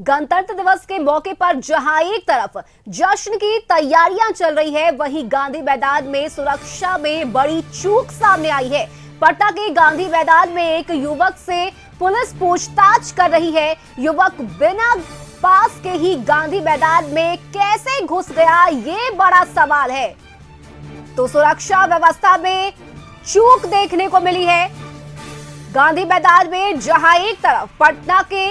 गणतंत्र दिवस के मौके पर जहां एक तरफ जश्न की तैयारियां चल रही है, वहीं गांधी मैदान में सुरक्षा में बड़ी चूक सामने आई है। पटना के गांधी मैदान में एक युवक से पुलिस पूछताछ कर रही है। युवक बिना पास के ही गांधी मैदान में कैसे घुस गया, ये बड़ा सवाल है। तो सुरक्षा व्यवस्था में चूक देखने को मिली है। गांधी मैदान में जहां एक तरफ पटना के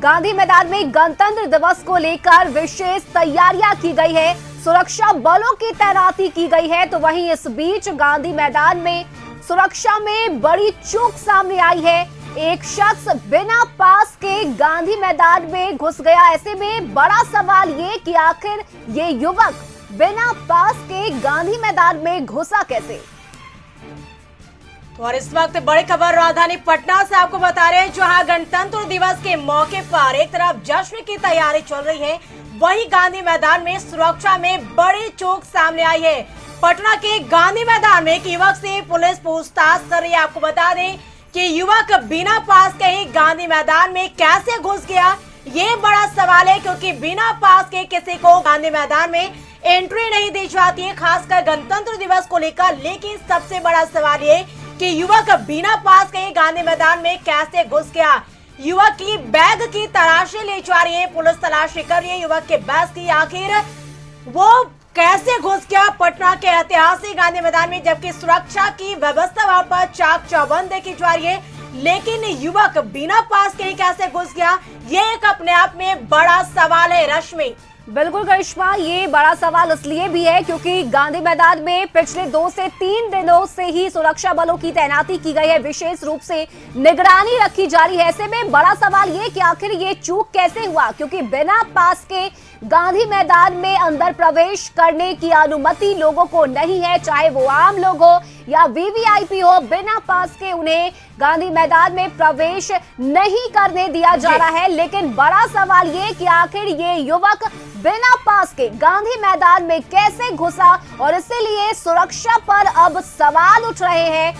गांधी मैदान में गणतंत्र दिवस को लेकर विशेष तैयारियां की गई है, सुरक्षा बलों की तैनाती की गई है, तो वहीं इस बीच गांधी मैदान में सुरक्षा में बड़ी चूक सामने आई है। एक शख्स बिना पास के गांधी मैदान में घुस गया। ऐसे में बड़ा सवाल ये कि आखिर ये युवक बिना पास के गांधी मैदान में घुसा कैसे। तो और इस वक्त बड़ी खबर राजधानी पटना से आपको बता रहे हैं, जहां गणतंत्र दिवस के मौके पर एक तरफ जश्न की तैयारी चल रही है, वहीं गांधी मैदान में सुरक्षा में बड़ी चूक सामने आई है। पटना के गांधी मैदान में एक युवक से पुलिस पूछताछ कर रही है। आपको बता दें कि युवक बिना पास के ही गांधी मैदान में कैसे घुस गया, ये बड़ा सवाल है, क्योंकि बिना पास के किसी को गांधी मैदान में एंट्री नहीं दी जाती है, खासकर गणतंत्र दिवस को लेकर। लेकिन सबसे बड़ा सवाल ये कि युवक बिना पास के गांधी मैदान में कैसे घुस गया। युवक की बैग की तलाशी ली जा रही है, पुलिस तलाशी कर रही है युवक के बैग की, आखिर वो कैसे घुस गया पटना के ऐतिहासिक गांधी मैदान में, जबकि सुरक्षा की व्यवस्था वहां पर चाक चौबंद देखी जा रही है। लेकिन युवक बिना पास के ही कैसे घुस गया, ये एक अपने आप में बड़ा सवाल है। रश्मि, बिल्कुल करिश्मा, ये बड़ा सवाल इसलिए भी है क्योंकि गांधी मैदान में पिछले 2 से 3 दिनों से ही सुरक्षा बलों की तैनाती की गई है, विशेष रूप से निगरानी रखी जा रही है। ऐसे में बड़ा सवाल ये कि आखिर ये चूक कैसे हुआ, क्योंकि बिना पास के गांधी मैदान में अंदर प्रवेश करने की अनुमति लोगों को नहीं है, चाहे वो आम लोग हो या वीवीआईपी हो। बिना पास के उन्हें गांधी मैदान में प्रवेश नहीं करने दिया जा रहा है। लेकिन बड़ा सवाल ये कि आखिर ये युवक बिना पास के गांधी मैदान में कैसे घुसा, और इसीलिए सुरक्षा पर अब सवाल उठ रहे हैं।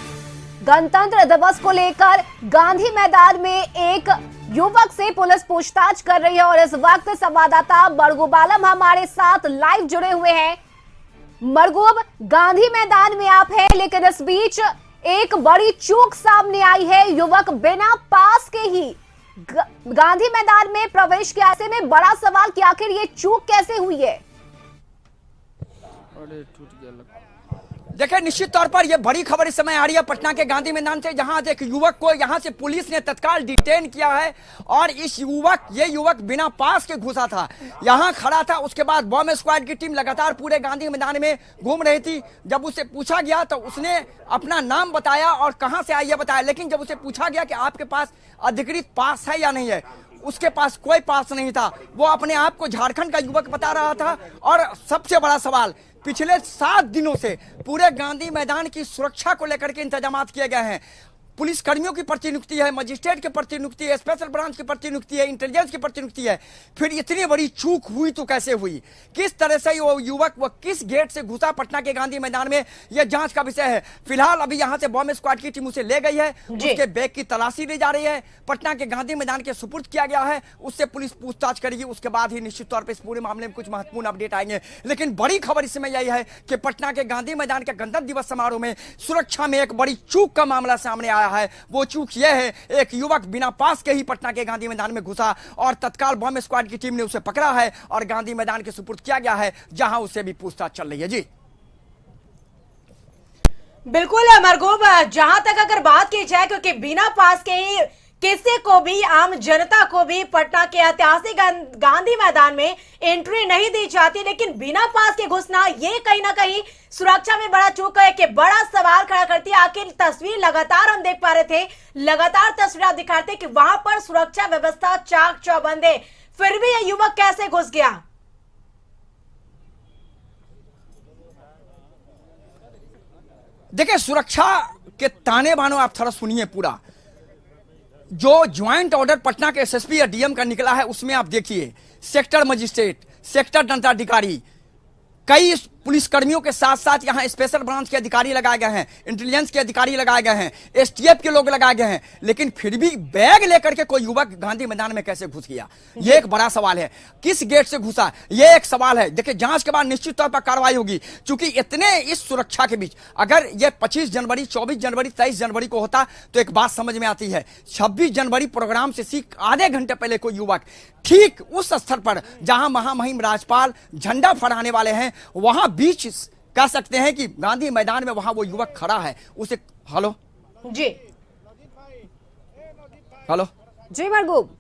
गणतंत्र दिवस को लेकर गांधी मैदान में एक युवक से पुलिस पूछताछ कर रही है, और इस वक्त संवाददाता मरगूब आलम हमारे साथ लाइव जुड़े हुए हैं। मरगूब, गांधी मैदान में आप हैं, लेकिन इस बीच एक बड़ी चूक सामने आई है। युवक बिना पास के ही गांधी मैदान में प्रवेश किया। ऐसे में बड़ा सवाल कि आखिर ये चूक कैसे हुई है। अरे टूट गया। देखिए, निश्चित तौर पर यह बड़ी खबर इस समय आ रही है पटना के गांधी मैदान से, जहां एक युवक को यहां से पुलिस ने तत्काल डिटेन किया है, और ये युवक बिना पास के घुसा था, यहां खड़ा था। उसके बाद बॉम्ब स्क्वाड की टीम लगातार पूरे गांधी मैदान में घूम रही थी। जब उससे पूछा गया तो उसने अपना नाम बताया और कहां से आई है बताया, लेकिन जब उसे पूछा गया कि आपके पास अधिकृत पास है या नहीं है, उसके पास कोई पास नहीं था। वो अपने आप को झारखंड का युवक बता रहा था। और सबसे बड़ा सवाल, पिछले 7 दिनों से पूरे गांधी मैदान की सुरक्षा को लेकर के इंतजाम किए गए हैं। पुलिस कर्मियों की प्रतिनियुक्ति है, मजिस्ट्रेट की प्रतिनियुक्ति है, स्पेशल ब्रांच की प्रतिनियुक्ति है, इंटेलिजेंस की प्रतिनियुक्ति है। फिर इतनी बड़ी चूक हुई तो कैसे हुई, किस तरह से वो युवक वो किस गेट से घुसा पटना के गांधी मैदान में, यह जांच का विषय है। फिलहाल अभी यहां से बॉम्ब स्क्वाड की टीम उसे ले गई है, उसके बैग की तलाशी ली जा रही है, पटना के गांधी मैदान के सुपुर्द किया गया है, उससे पुलिस पूछताछ करेगी। उसके बाद ही निश्चित तौर पर इस पूरे मामले में कुछ महत्वपूर्ण अपडेट आएंगे। लेकिन बड़ी खबर इस समय यही है कि पटना के गांधी मैदान के गणतंत्र दिवस समारोह में सुरक्षा में एक बड़ी चूक का मामला सामने आया है। वो चूक यह है, एक युवक बिना पास के ही पटना के गांधी मैदान में घुसा, और तत्काल बॉम्ब स्क्वाड की टीम ने उसे पकड़ा है और गांधी मैदान के सुपुर्द किया गया है, जहां उससे भी पूछताछ चल रही है। जी बिल्कुल मरगूब, जहां तक अगर बात की जाए, क्योंकि बिना पास के ही किसी को भी, आम जनता को भी पटना के ऐतिहासिक गांधी मैदान में एंट्री नहीं दी जाती, लेकिन बिना पास के घुसना ये कहीं ना कहीं सुरक्षा में बड़ा चूक है कि बड़ा सवाल खड़ा करती है। आखिर तस्वीर लगातार हम देख पा रहे थे, लगातार तस्वीर दिखाते कि वहां पर सुरक्षा व्यवस्था चाक चौबंद है, फिर भी यह युवक कैसे घुस गया। देखिए, सुरक्षा के ताने बानो आप थोड़ा सुनिए पूरा। जो ज्वाइंट ऑर्डर पटना के एसएसपी या डीएम का निकला है, उसमें आप देखिए सेक्टर मजिस्ट्रेट, सेक्टर दंडाधिकारी, कई पुलिस कर्मियों के साथ साथ यहाँ स्पेशल ब्रांच के अधिकारी लगाए गए हैं, इंटेलिजेंस के अधिकारी लगाए गए हैं, एसटीएफ के लोग लगाए गए हैं, लेकिन फिर भी बैग लेकर के कोई युवक गांधी मैदान में कैसे घुस गया, ये एक बड़ा सवाल है। किस गेट से घुसा, ये एक सवाल है। देखिए, जांच के बाद निश्चित तौर पर कार्रवाई होगी, क्योंकि इतने इस सुरक्षा के बीच अगर ये 25 जनवरी, 24 जनवरी, 23 जनवरी को होता तो एक बात समझ में आती है। 26 जनवरी प्रोग्राम से सीख आधे घंटे पहले कोई युवक ठीक उस स्थल पर जहां महामहिम राज्यपाल झंडा फहराने वाले हैं, वहां बीच कह सकते हैं कि गांधी मैदान में वहां वो युवक खड़ा है, उसे हेलो जी हेलो जी मरगूब,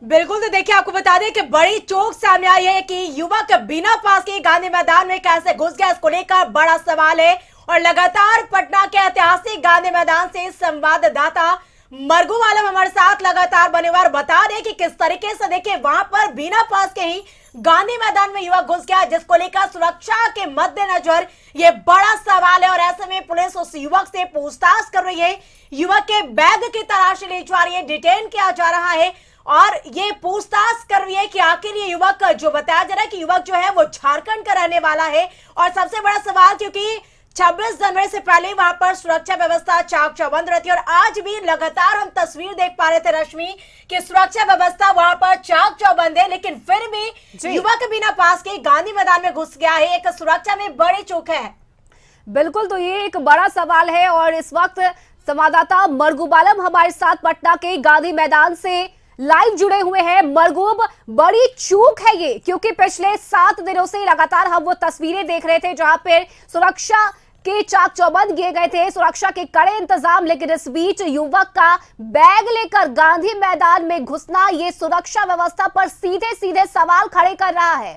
बिल्कुल। तो देखिए, आपको बता दें कि बड़ी चौंक सामने आई है कि युवक बिना पास के गांधी मैदान में कैसे घुस गया, इसको लेकर बड़ा सवाल है। और लगातार पटना के ऐतिहासिक गांधी मैदान से संवाददाता मरगूब आलम हमारे साथ लगातार बने हुए बता रहे कि किस तरीके से देखिए वहां पर बिना पास के ही गांधी मैदान में युवक घुस गया, जिसको लेकर सुरक्षा के मद्देनजर ये बड़ा सवाल है। और ऐसे में पुलिस उस युवक से पूछताछ कर रही है, युवक के बैग की तलाशी ली जा रही है, डिटेन किया जा रहा है और ये पूछताछ कर रही है कि आखिर ये युवक जो बताया जा रहा है कि युवक जो है वो झारखंड का रहने वाला है। और सबसे बड़ा सवाल, क्योंकि 26 जनवरी से पहले वहां पर सुरक्षा व्यवस्था चाक चौबंद रहती है और आज भी लगातार हम तस्वीर देख पा रहे थे रश्मि कि सुरक्षा व्यवस्था वहां पर चाक चौबंद है, लेकिन फिर भी युवक बिना पास के गांधी मैदान में घुस गया है। एक सुरक्षा में बड़ी चूक है। बिल्कुल, तो ये एक बड़ा सवाल है और इस वक्त संवाददाता मरगूब आलम हमारे साथ पटना के गांधी मैदान से लाइव जुड़े हुए हैं। मरगूब, बड़ी चूक है ये, क्योंकि पिछले 7 दिनों से लगातार हम वो तस्वीरें देख रहे थे जहां पर सुरक्षा के चाक चौबंद किए गए थे, सुरक्षा के कड़े इंतजाम, लेकिन इस बीच युवक का बैग लेकर गांधी मैदान में घुसना ये सुरक्षा व्यवस्था पर सीधे सीधे सवाल खड़े कर रहा है।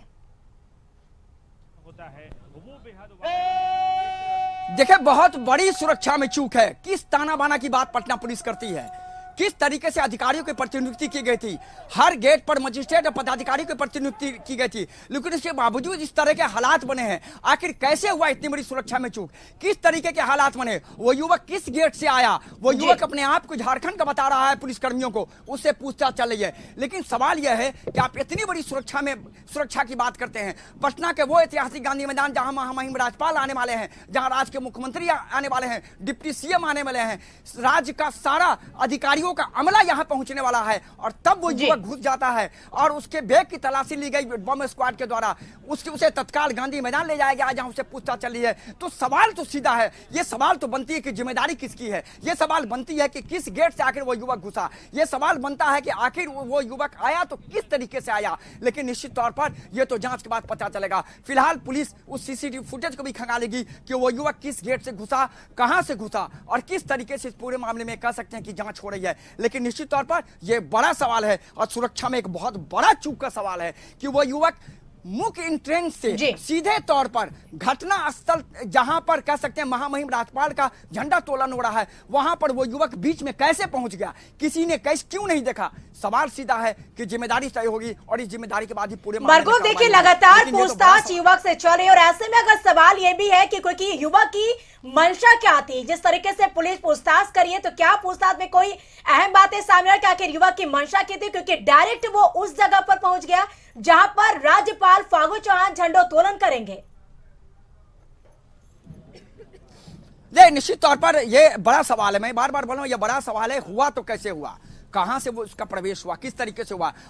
देखिए, बहुत बड़ी सुरक्षा में चूक है। किस ताना बाना की बात पटना पुलिस करती है, किस तरीके से अधिकारियों की प्रतिनियुक्ति की गई थी, हर गेट पर मजिस्ट्रेट और पदाधिकारी की प्रतिनियुक्ति की गई थी, लेकिन इसके बावजूद इस तरह के हालात बने हैं। आखिर कैसे हुआ इतनी बड़ी सुरक्षा में चूक, किस तरीके के हालात बने, वो युवक किस गेट से आया, वो युवक अपने आप को झारखंड का बता रहा है पुलिस कर्मियों को, उससे पूछताछ चल रही है। लेकिन सवाल यह है कि आप इतनी बड़ी सुरक्षा की बात करते हैं, पटना के वो ऐतिहासिक गांधी मैदान जहां महामहिम राज्यपाल आने वाले हैं, जहां राज्य के मुख्यमंत्री आने वाले हैं, डिप्टी सीएम आने वाले हैं, राज्य का सारा अधिकारी का अमला यहां पहुंचने वाला है, और तब वो युवक घुस जाता है और उसके बैग की तलाशी ली गई बम स्क्वाड के द्वारा, उसे तत्काल गांधी मैदान ले जाया गया जहां उसे पूछताछ चल रही है। तो सवाल तो सीधा है, ये सवाल तो बनती है कि जिम्मेदारी किसकी है, ये सवाल बनती है कि किस गेट से आखिर वो युवक घुसा, ये सवाल बनता है कि आखिर वो युवक आया तो किस तरीके से आया। लेकिन निश्चित तौर पर यह तो जांच के बाद पता चलेगा। फिलहाल पुलिस उस सीसीटीवी फुटेज को भी खंगालेगी कि वो युवक किस गेट से घुसा, कहां से घुसा और किस तरीके से इस पूरे मामले में कह सकते हैं कि जांच हो रही है। लेकिन निश्चित तौर पर यह बड़ा सवाल है और सुरक्षा में एक बहुत बड़ा चूक का सवाल है कि वो युवक मुख्य एंट्रेंस से सीधे तौर पर घटना स्थल जहां पर कह सकते हैं महामहिम राज्यपाल का झंडा तोलन हो रहा है, वहां पर वो युवक बीच में कैसे पहुंच गया, किसी ने कैसे क्यों नहीं देखा। सवाल सीधा है कि जिम्मेदारी तय होगी और इस जिम्मेदारी के बाद ही पूरे मरगूब, देखिए लगातार पूछताछ युवक से चल रही है और ऐसे में अगर सवाल यह भी है कि क्योंकि युवक की मंशा क्या थी, जिस तरीके से पुलिस पूछताछ करी है, तो क्या पूछताछ में कोई अहम बातें सामने आई कि आखिर युवक की मंशा क्या थी, क्योंकि डायरेक्ट वो उस जगह पर पहुंच गया जहां पर राज्यपाल फागू चौहान झंडोत्तोलन करेंगे। निश्चित तौर पर यह बड़ा सवाल है, मैं बार बार बोल रहा हूं, यह बड़ा सवाल है। हुआ तो कैसे हुआ, कहां से वो उसका प्रवेश हुआ, किस तरीके से हुआ,